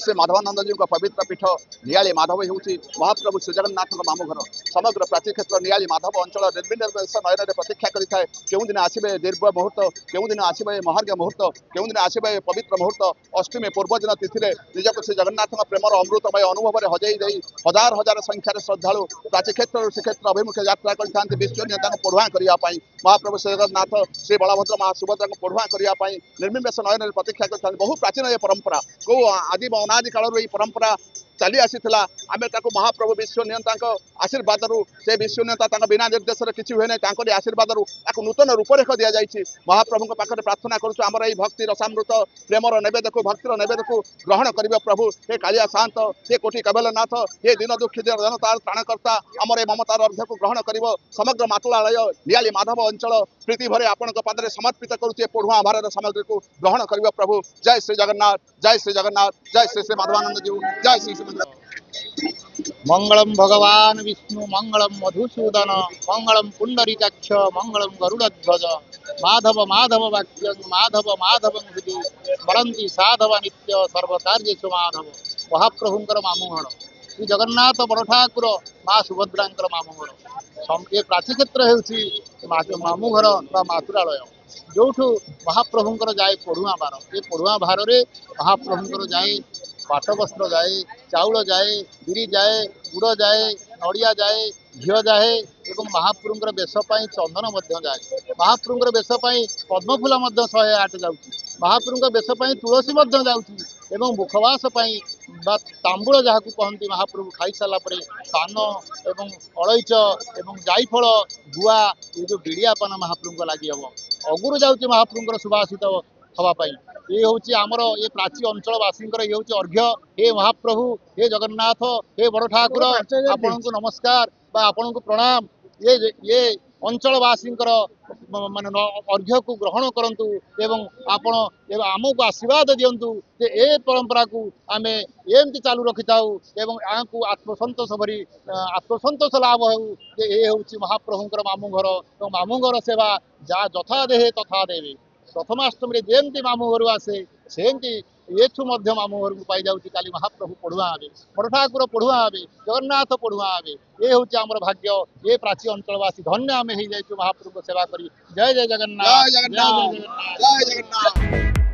श्री माधवानंद जी पवित्र पीठ नियाली माधव हूँ महाप्रभु श्री जगन्नाथ मामू घर समग्र प्राची क्षेत्र नियाली माधव अंचल निर्विन्देश नयन प्रतीक्षा करें क्यों दिन आसवे दीर्घ मुहूर्त क्यों दिन आसवे महार्घ मुहूर्त क्यों दिन आसवे पवित्र मुहूर्त अष्टमी पूर्वदिन तिथि निजक श्री जगन्नाथ प्रेमर अमृतमय अनुभव हजई हजार हजार संख्यार श्रद्धालु प्राची क्षेत्र श्रीक्षेत्र अभिमुखे यात्रा करते विश्व नेता पढ़ुआ करने महाप्रभु श्री जगन्नाथ श्री बलभद्र महा सुभद्रा पढ़ुआ करने निर्विन्देश नयन प्रतीक्षा करते बहु प्राचीन ये परंपरा को आदि अनादि काल परंपरा चली आसीला आम महाप्रभु विश्व नियंता आशीर्वाद से विश्व नियंता बिना निर्देश किसी हुए नहीं आशीर्वाद नूतन रूपरेख दि जाए महाप्रभु पाखे प्रार्थना करुँ आमर ये भक्ति रसामृत प्रेमर नैवेद को भक्तिर नैवेद को ग्रहण कर प्रभु हे कालिया शांत हे कोटि कबलनाथ हे दिन दुखी जनतार त्राणकर्ता आमर ये ममतार अर्घ्य को ग्रहण कर समग्र मातुलालय नियाली माधव अंचल प्रीति भरे आपण पादे समर्पित करुचे पढ़ुआ भारत सामग्री को ग्रहण कर प्रभु जय श्री जगन्नाथ जय श्री जगन्नाथ जय श्री श्री माधवानंद जी जय श्री मंगलम भगवान विष्णु मंगलम मधुसूदन मंगलम पुंडरीकाक्ष मंगलम गरुड़ध्वज माधव माधव वाक्यं माधव माधव हृदि स्मरन्ति साधव नित्य सर्वकार्येषु माधव महाप्रभुंकर मामुहण श्री जगन्नाथ बड़ ठाकुर माँ सुभद्रांकर मामुहर ये प्राची क्षेत्र होउछि मामुघर बा मातुरालय जोठू महाप्रभुंकर जाए पढ़ुआ भार ये पढ़ुआ भार रे महाप्रभुंकर जाए पाट वस्त्र जाए चाउल जाए बिरी जाए गुड़ जाए नड़िया जाए घी जाए एवं महाप्रभुंकर बेशपाई चंदन जाए महाप्रभुंकर बेशपाई पद्मफूल 108 जाऊँगी महाप्रभुंकर बेशपाई तुलसी जाऊँगी मुखवास तांबूल जहाँ कहती महाप्रभु खाई सारा पान एवं अलैच एवं जाईफल गुआ ये जो बिड़िया पान महाप्रभु लगी हम अगुरु जाऊँगी महाप्रभुंकर सुभाषित हवापाई ये हूँ आमर ये प्राची अंचलवासी ये हूँ अर्घ्य हे महाप्रभु हे जगन्नाथ हे बड़ ठाकुर आपण को नमस्कार बा आपण को प्रणाम ये अंचलवासी माने अर्घ्य को ग्रहण करंतु एवं आपण आमको आशीर्वाद दिंतु ए परंपरा को आम एमती चालू रखी थाऊ एवं यहाँ आत्मसंतोष भरी आत्मसंतोष लाभ हो ये हूँ महाप्रभुंकर मामू घर और मामू घर सेवा जा जथा देहे तथा देवे प्रथमाष्टमी जमी मामू घर आसे सेमती एठू मामू घर को पाई जाऊँगी काली महाप्रभु पढ़ुआ हे बड़ ठाकुर पढ़ुआ हे जगन्नाथ पढ़ुआ हे ये हूँ आमर भाग्य ये प्राची अंचलवासी धन्य आम हो जाइए महाप्रभु सेवा करी जय जय जगन्नाथ जय जगन्नाथ जय जगन्नाथ।